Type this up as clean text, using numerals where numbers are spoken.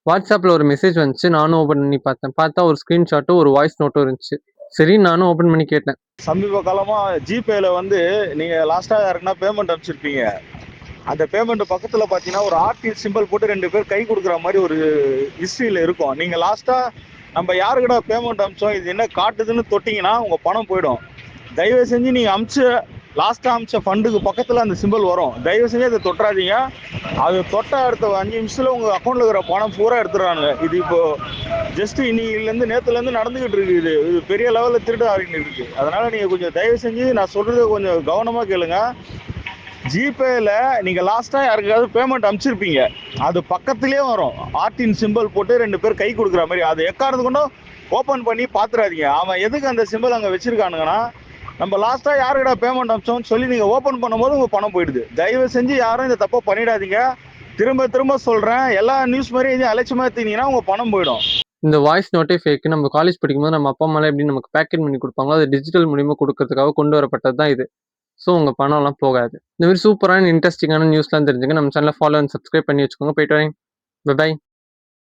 வாட்ஸ்அப்ல ஒரு மெசேஜ் வந்துச்சு. நானும் ஓப்பன் பண்ணி பார்த்தேன். பார்த்தா ஒரு ஸ்க்ரீன்ஷாட்டும், ஒரு வாய்ஸ் நோட்டும் இருந்துச்சு. சரின்னு நானும் ஓப்பன் பண்ணி கேட்டேன். சமீப காலமா ஜிபேல வந்து நீங்க லாஸ்டா யாருக்குன்னா பேமெண்ட் அனுப்பிச்சிருப்பீங்க. அந்த பேமெண்ட் பக்கத்துல பாத்தீங்கன்னா ஒரு ஆர்டிஎல் சிம்பிள் போட்டு 2 பேர் கை கொடுக்குற மாதிரி ஒரு ஹிஸ்டரியில இருக்கும். நீங்க லாஸ்டா நம்ம யாருக்கிட்ட பேமெண்ட் அனுப்பிச்சோம் இது என்ன காட்டுதுன்னு தொட்டிங்கன்னா உங்க பணம் போயிடும். தயவு செஞ்சு நீங்க லாஸ்டா அமிச்ச ஃபண்டுக்கு பக்கத்துல அந்த சிம்பிள் வரும். தயவு செஞ்சு அதை தொட்டுறாதீங்க. அது தொட்ட அடுத்த 5 நிமிஷத்துல உங்க அக்கௌண்ட்ல இருக்கிற பணம் பூரா எடுத்துறானுங்க. இது இப்போ ஜஸ்ட் இன்னிலேருந்து நேற்றுலேருந்து நடந்துகிட்டு இருக்கு. இது பெரிய லெவலில் திருட்டு ஆகிட்டு இருக்கு. அதனால நீங்க கொஞ்சம் தயவு செஞ்சு நான் சொல்றதை கொஞ்சம் கவனமா கேளுங்க. ஜிபேல நீங்க லாஸ்டா யாருக்காவது பேமெண்ட் அனுப்பிச்சிருப்பீங்க. அது பக்கத்திலேயே வரும் ஆர்டின் சிம்பிள் போட்டு 2 பேர் கை கொடுக்குற மாதிரி. அது எக்காரணத்து கொண்டும் ஓப்பன் பண்ணி பார்த்துறாதீங்க. அவன் எதுக்கு அந்த சிம்பிள் அங்கே வச்சிருக்கானுங்கன்னா நம்ம லாஸ்டா யாருக்கிட்ட பேமெண்ட் அனுப்பிச்சோம்னு சொல்லி நீங்க ஓப்பன் பண்ணும்போது உங்க பணம் போயிடுது. தயவு செஞ்சு யாரும் இந்த தப்பை பண்ணிடாதீங்க. திரும்ப திரும்ப சொல்றேன், எல்லா நியூஸ் மாதிரி எதுவும் அலட்சியமா எடுத்தீங்கன்னா உங்க பணம் போயிடும். இந்த வாய்ஸ் நோட்டே ஃபேக். நம்ம காலேஜ் படிக்கும்போது நம்ம அப்பா அம்மாலாம் எப்படி நமக்கு பேக்கெட் பண்ணி கொடுப்பாங்களோ, அது டிஜிட்டல் மூலியமா கொடுக்கறதுக்காக கொண்டு வரப்பட்டது தான் இது. ஸோ உங்க பணம்லாம் போகாது. இந்த மாதிரி சூப்பரான இன்ட்ரெஸ்டிங்கான நியூஸ்லாம் தெரிஞ்சுக்க நம்ம சேனலை ஃபாலோ அண்ட் சப்ஸ்கிரைப் பண்ணி வச்சுக்கோங்க. போயிட்டு வரேன். பை.